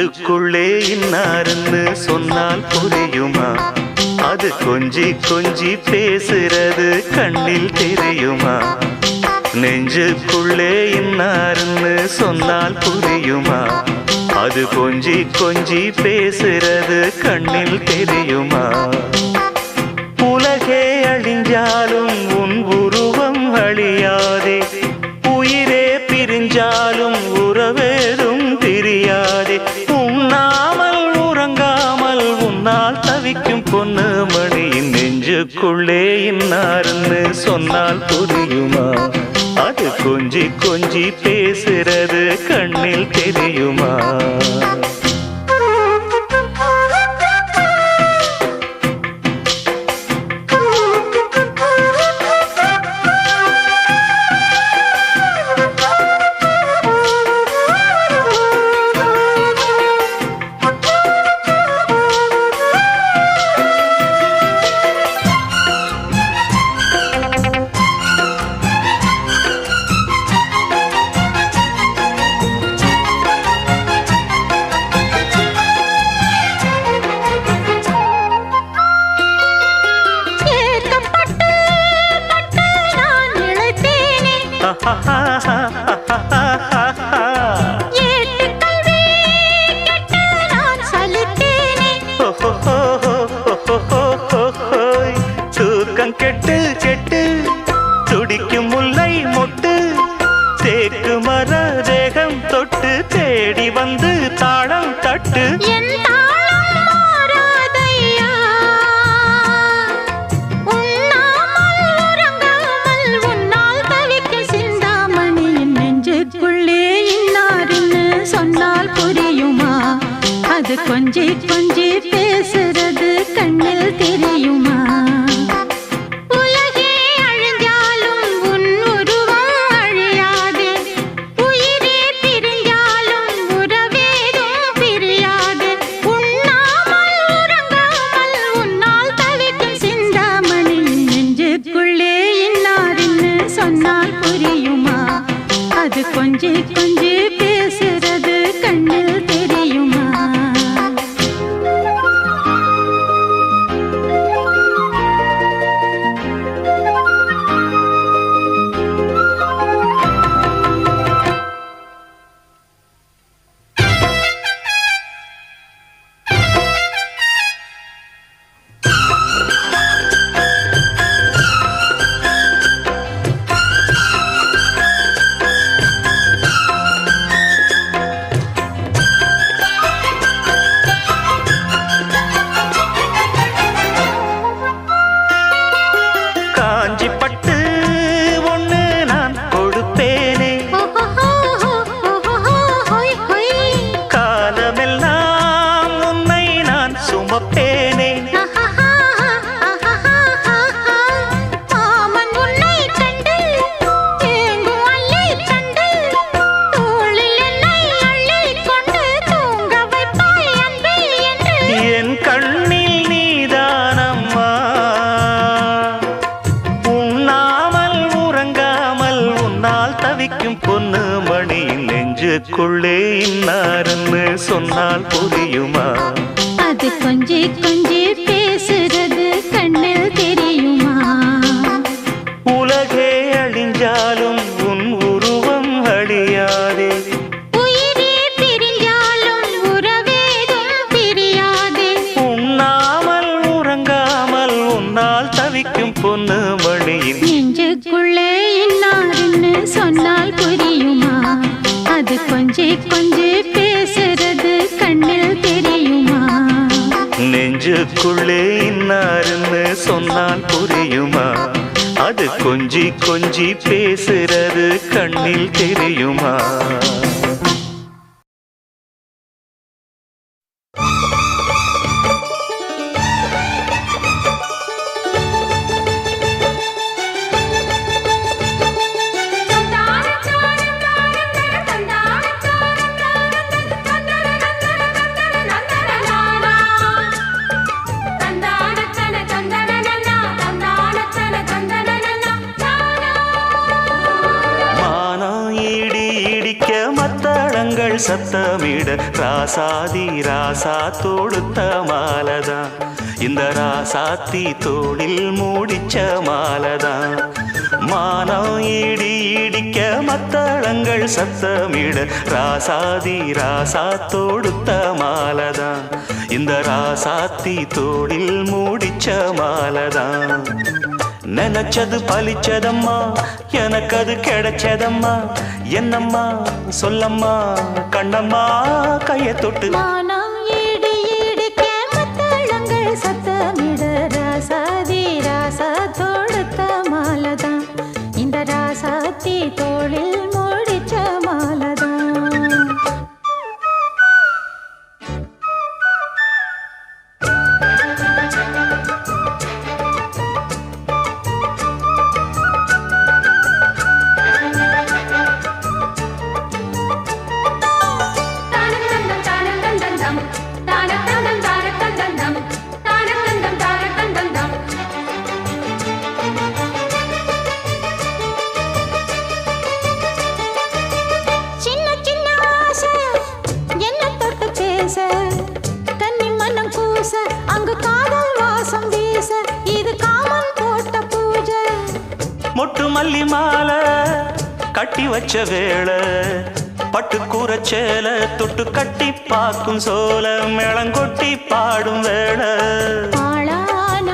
நெஞ்சுக்குள்ளே இன்னாருன்னு சொன்னால் புரியுமா? அது கொஞ்சி கொஞ்சி பேசுறது கண்ணில் தெரியுமா? நெஞ்சுக்குள்ளே இன்னாருன்னு சொன்னால் புரியுமா? அது கொஞ்சி கொஞ்சி பேசுறது கண்ணில் தெரியுமா? உலகே அழிஞ்சாலும் உன் உருவம் அழியாதே, உயிரே பிரிஞ்சாலும் உறவேதும் பிரியாதே. உண்ணாமல் உறங்காமல் உன்னால் தவிக்கும் பொண்ணு மணியின் நெஞ்சுக்குள்ளே இன்னாருன்னு சொன்னால் புரியுமா? அது கொஞ்சி கொஞ்சி பேசுறது கண்ணில் தெரியுமா? தூக்கம் கெட்டு கெட்டு துடிக்கும் முல்லை மொட்டு, தேக்கு மர தேகம் தொட்டு தேடி வந்து தாளம் தட்டு. அது கொஞ்சி கொஞ்சி பேசுறது கண்ணில் தெரியுமா? உலகே அழிஞ்சாலும் உன் உருவம் அழியாதே, உயிரே பிரிஞ்சாலும் உறவேதும் பிரியாதே. உண்ணாமல் உறங்காமல் உன்னால் தவிக்கும் சிந்தாமணி நெஞ்சுக்குள்ளே இன்னாருன்னு சொன்னால் புரியுமா? அது கொஞ்சி கொஞ்சி பேசுறது கண்ணில் தெரியுமா? பொண்ணு மணியின் நெஞ்சுக்குள்ளே இன்னாருன்னு சொன்னால் புரியுமா? அது கொஞ்சி கொஞ்சி பேசுறது கண்ணில் தெரியுமா? உலகே அழிஞ்சாலும் உன் உருவம் அழியாதே, உயிரே பிரிஞ்சாலும் உறவேதும் பிரியாதே. உண்ணாமல் உறங்காமல் உன்னால் தவிக்கும் பொண்ணு மணியின் நெஞ்சுக்குள்ளே இன்னாருன்னு சொன்னால் புரியுமா? அது கொஞ்சி கொஞ்சி பேசுறது கண்ணில் தெரியுமா? நெஞ்சுக்குள்ளே இன்னாருன்னு சொன்னால் புரியுமா? அது கொஞ்சி கொஞ்சி பேசுறது கண்ணில் தெரியுமா? மத்த சத்தமிட ராசாதி ராசா தொடுத்த மாலதான் இந்த ராசாத்தி தோளில் மூடிச்ச மாலதான் மானம் இடி இடிக்க மத்தளங்கள் சத்தமிட ராசாதி ராசா தொடுத்த மாலதான் இந்த ராசாத்தி தோளில் மூடிச்ச மாலதான் நினைச்சது பலிச்சதம்மா எனக்கு அது கிடைச்சதம்மா என்னம்மா சொல்லம்மா கண்ணம்மா கைய தொட்டு மானம் ஈடு ஈடுக்க மத்தளங்கள் சத்தமிட ராசாதி ராசா தொடுத்த மாலதான் இந்த ராசாத்தி தோளில் மூடிச்ச மாலதான் மொட்டு மல்லி மாலை கட்டி வச்ச வேளை பட்டு கூரச்சேல தொட்டு கட்டி பாக்கும் சோல மேளங்கொட்டி பாடும் வேளை அழகான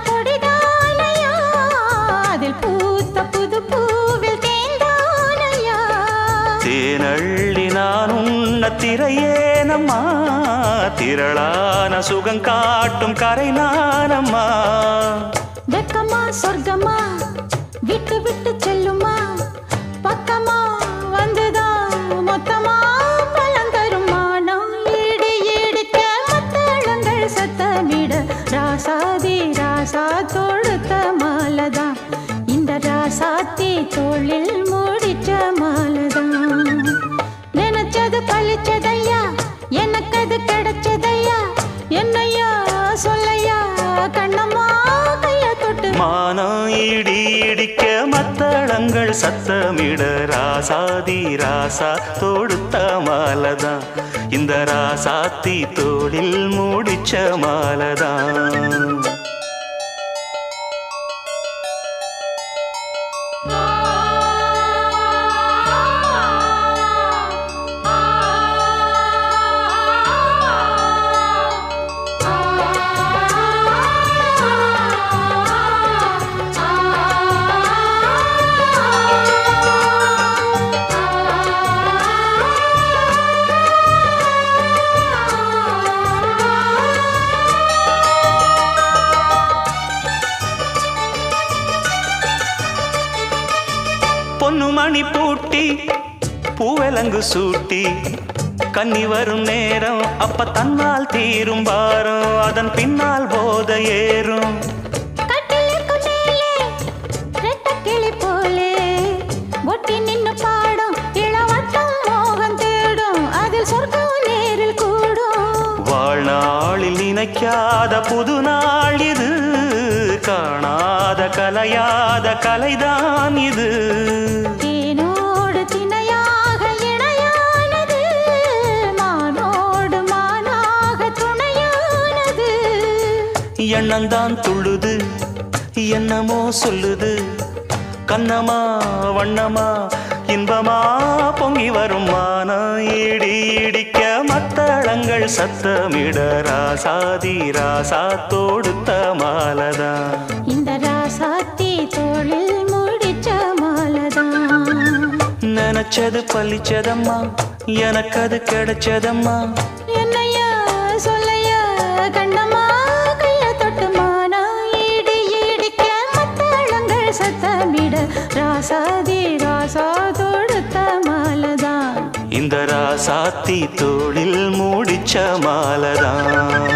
கொடிதானையா அதில் பூத்த புது பூவில் தேந்தானையா தேனள்ளி நான் உன்ன திரையேனம்மா திரளான சுகம் காட்டும் கரை நானம்மா வெக்கமா சொர்க்கமா விட்டு விட்டு செல்லுமா பக்கமா வந்துதான் மொத்தமா பழந்தரும் மானம் ஈடு ஈடுக்க மத்தளங்கள் சத்தமிட ராசாதி ராசா தொடுத்த மாலதான் இந்த ராசாத்தி தோளில் மூடிச்ச மாலதான் நினைச்சது பழிச்சதையா எனக்கு அது கிடைச்சதையா என்னையா சொல்லையா கண்ணம்மா மானம் இடி இடிக்க மத்தளங்கள் சத்தமிட ராசாதி ராசா தொடுத்த மாலதான் இந்த ராசாத்தி தோளில் மூடிச்ச மாலதான் பொன்னுமணி பூட்டி பூவலங்கு சூட்டி கன்னி வரும் நேரம் அப்ப தன்னால் தீரும் பாரம் அதன் பின்னால் போத ஏறும் கிளி போலே ஒட்டி நின்னு பாடும் இளவட்டம் மோகம் தேடும் அதில் சொர்க்கம் நேரில் கூடும் வாழ்நாளில் நினைக்காத புது நாள் இது காணாத கலையாத கலைதான் இது தேனோடு திணையாக இணையானது மானோடு மானாக துணையானது எண்ணந்தான் துள்ளுது என்னமோ சொல்லுது கண்ணமா வண்ணமா இன்பமா பொங்கி வரும் மானம் இடி இடிக்க மத்தளங்கள் சத்தமிட ராசாதி ராசா தொடுத்த மாலதான் இந்த ராசாத்தி தோளில் மூடிச்ச மாலதான் நினைச்சது பழிச்சதம்மா எனக்கு அது கிடைச்சதம்மா என்னையா சொல்லையா கண்ணம்மா கைய தொட்டு மானம் ஈடு ஈடிக்க மத்தளங்கள் சத்தமிட ராசாதி ராசா தொடுத்த மாலதான் இந்த ராசாத்தி தோளில் மூடிச்ச மாலதான்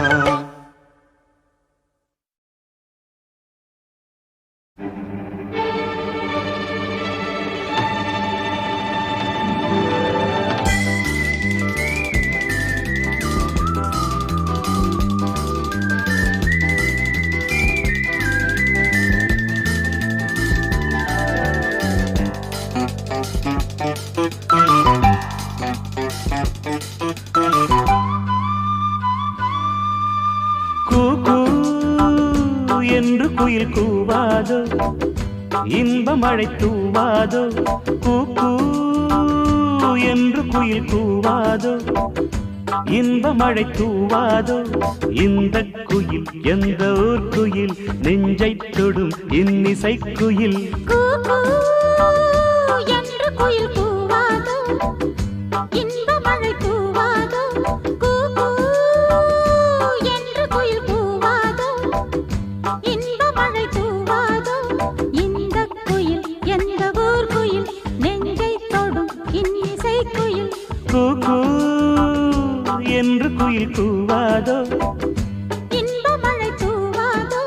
கூவாதோ இன்ப மழை தூவாதோ கூ கூ என்று குயில் கூவாதோ இன்ப மழை தூவாதோ இந்த குயில் எந்த ஊர் குயில் நெஞ்சை தொடும் இன்னிசை குயில் கூ கூ என்று குயில் கூவாதோ இன்ப மழை தூவாதோ கூ கூ என்று குயில் கூவாதோ இன்ப மழை தூவாதோ இந்த குயில் எந்த ஊர் குயில் நெஞ்சை தொடும் இன்னிசை குயில் கூ கூ என்று குயில் கூவாதோ இன்ப மழை தூவாதோ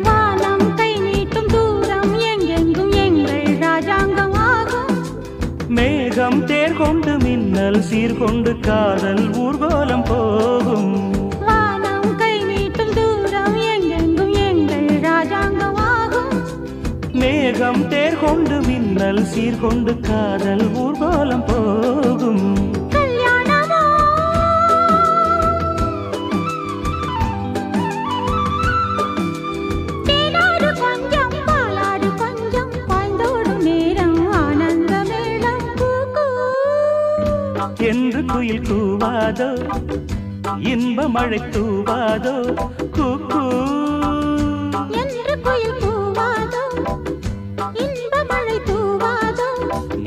வானம் கை நீட்டும் தூரம் எங்கெங்கும் எங்கள் ராஜாங்கம் ஆகும் மேகம் தேர் கொண்டு மின்னல் சீர்கொண்டு காதல் ஊர்கோலம் போகும் வானம் கை நீட்டும் தூரம் எங்கெங்கும் எங்கள் ராஜாங்கம் ஆகும் மேகம் தேர் கொண்டு மின்னல் சீர்கொண்டு காதல் ஊர்கோலம் போகும் என்று குயில் கூவாதோ இன்ப மழை தூவாதோ கூ கூ என்று குயில் கூவாதோ இன்ப மழை தூவாதோ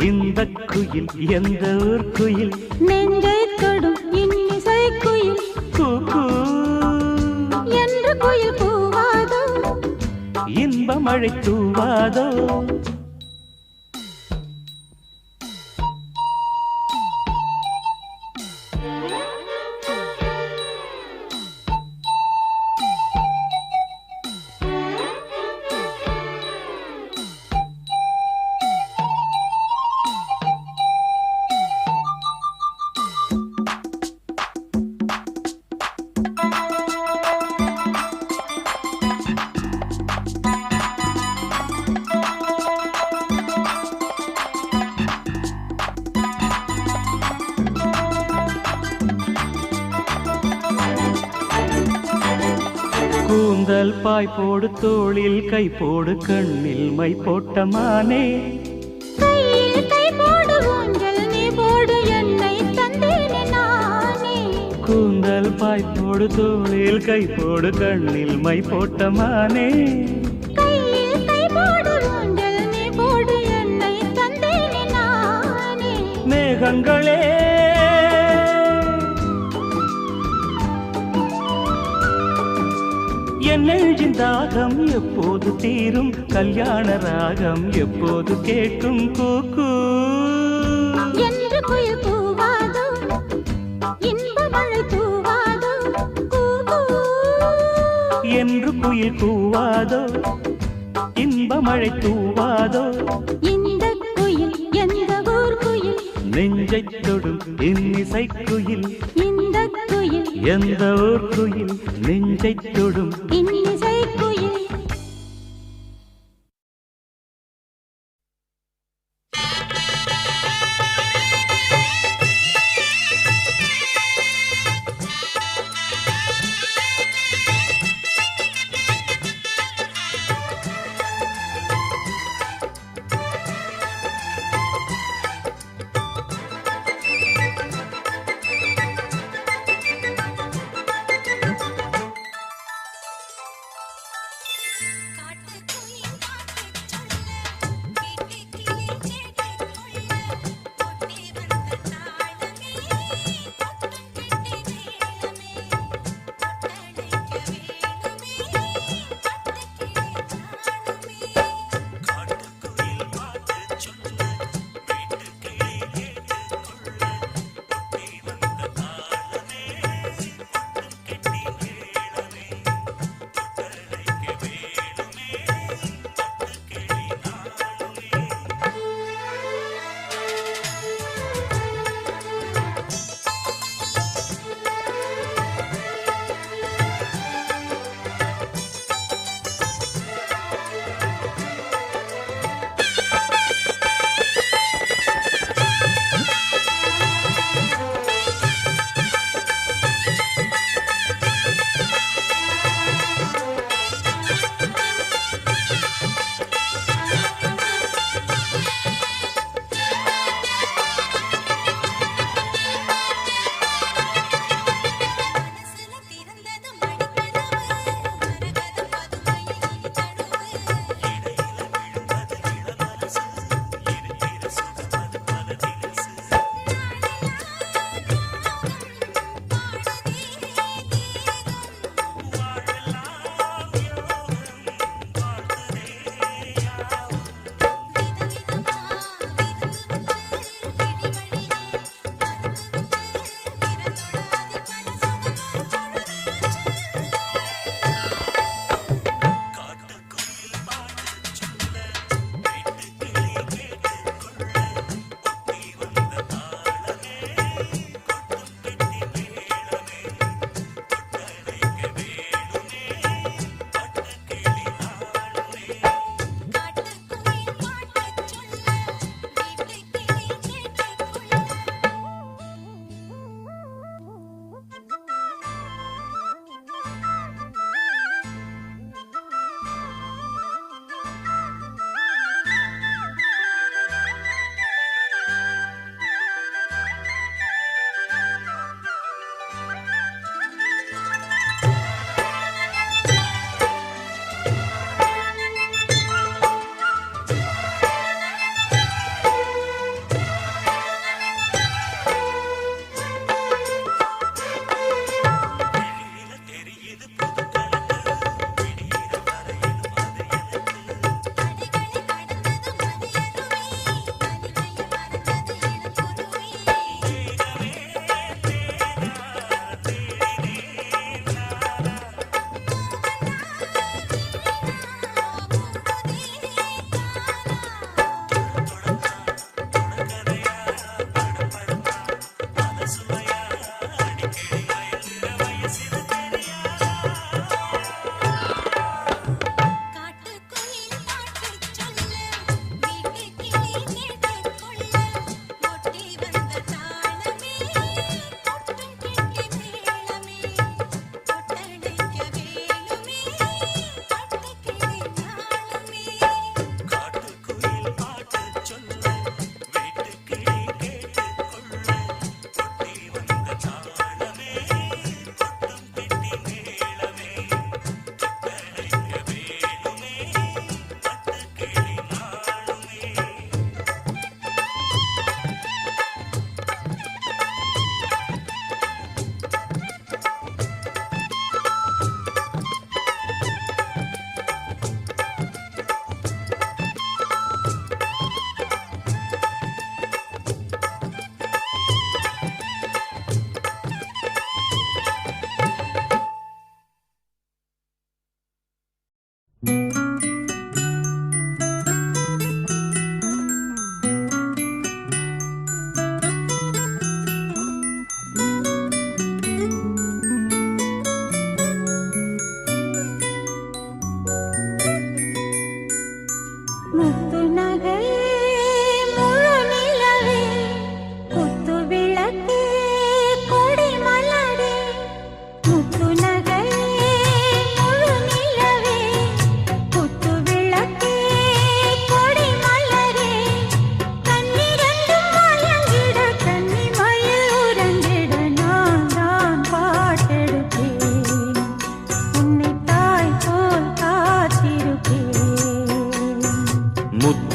இந்த குயில் எந்த ஊர் குயில் நெஞ்சை தொடும் இன்னிசை குயில் கூ கூ என்று குயில் கூவாதோ இன்ப மழை தூவாதோ கூந்தல் பாய் போடு தோளில் கை போடு கண்ணில் மை போட்ட மானே கையில் கை போடு ஊஞ்சல் நீ போடு என்னை தந்தேனே நானே கூந்தல் பாய் போடு தோளில் கை போடு கண்ணில் மை போட்ட மானே கையில் கை போடு ஊஞ்சல் நீ போடு என்னை தந்தேனே நானே மேகங்களே என் நெஞ்சின் தாகம் எப்போது தீரும் கல்யாண ராகம் எப்போது கேட்கும் கூக்கு என்று குயில் கூவாதோ இன்ப மழை தூவாதோ கூ என்று குயில் கூவாதோ இன்ப மழை தூவாதோ இந்த குயில் எந்த ஊர் குயில் நெஞ்சை தொடும் இன்னிசை குயில் இந்த குயில் எந்த ஊர் குயில் நெஞ்சை தொடும் இன்னிசை குயில்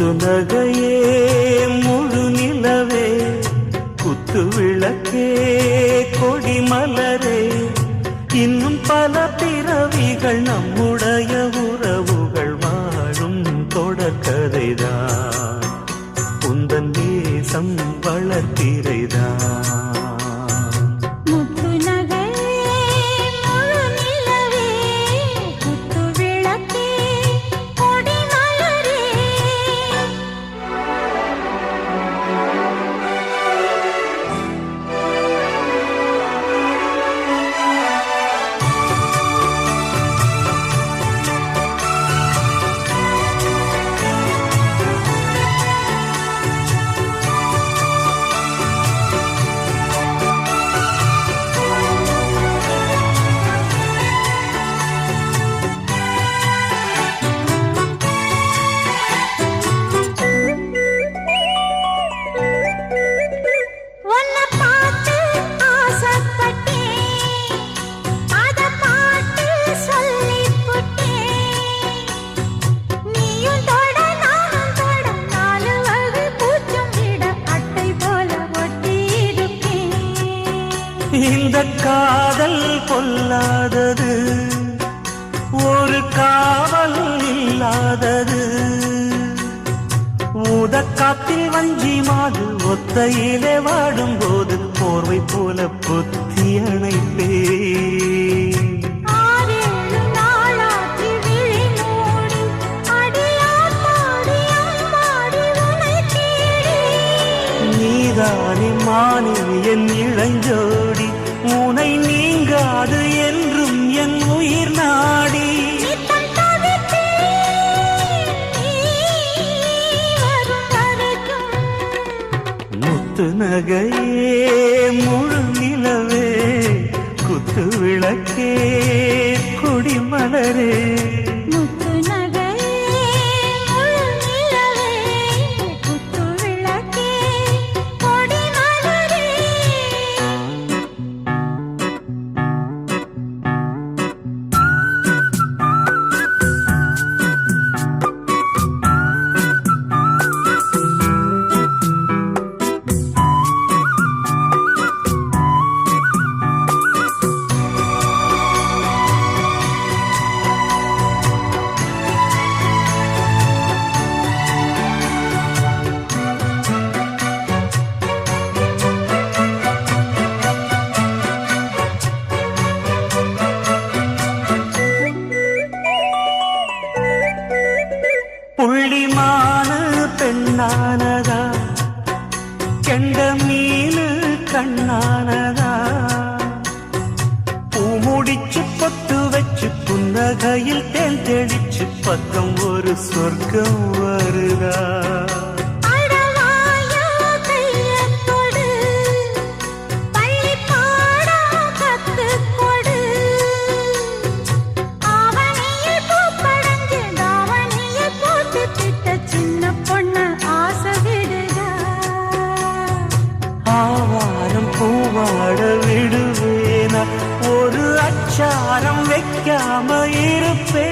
முத்து நகையே முழு நிலவே குத்து விளக்கே கொடி மலரே இன்னும் பல பிறவிகள் நம்முடைய உறவுகள் வாழும் தொடர்கதைதான் உந்தன் தேசம் வளர்த்திரைதான் இந்த காதல் பொல்லாதது ஒரு காவல் இல்லாதது ஊதக்காத்தில் வஞ்சி மாது ஒத்தையிலே வாடும்போது போர்வை போல புத்தி அணைப்பே நீதானே மானே என் இளஞ்சோடி உனை நீங்காது என்றும் என் உயிர் நாடி முத்து நகையே முழு நிலவே குத்து விளக்கே கொடி மலரே புள்ளிமானு பெண்ணானதா கெண்ட மீனு கண்ணானதா பூ முடிச்சு பொட்டு வச்சு புன்னகையில் தேன் தெளிச்சு பக்கம் ஒரு சொர்க்கம் வருதா பூவாட விடுவேனா ஒரு அச்சாரம் வைக்காம இருப்பே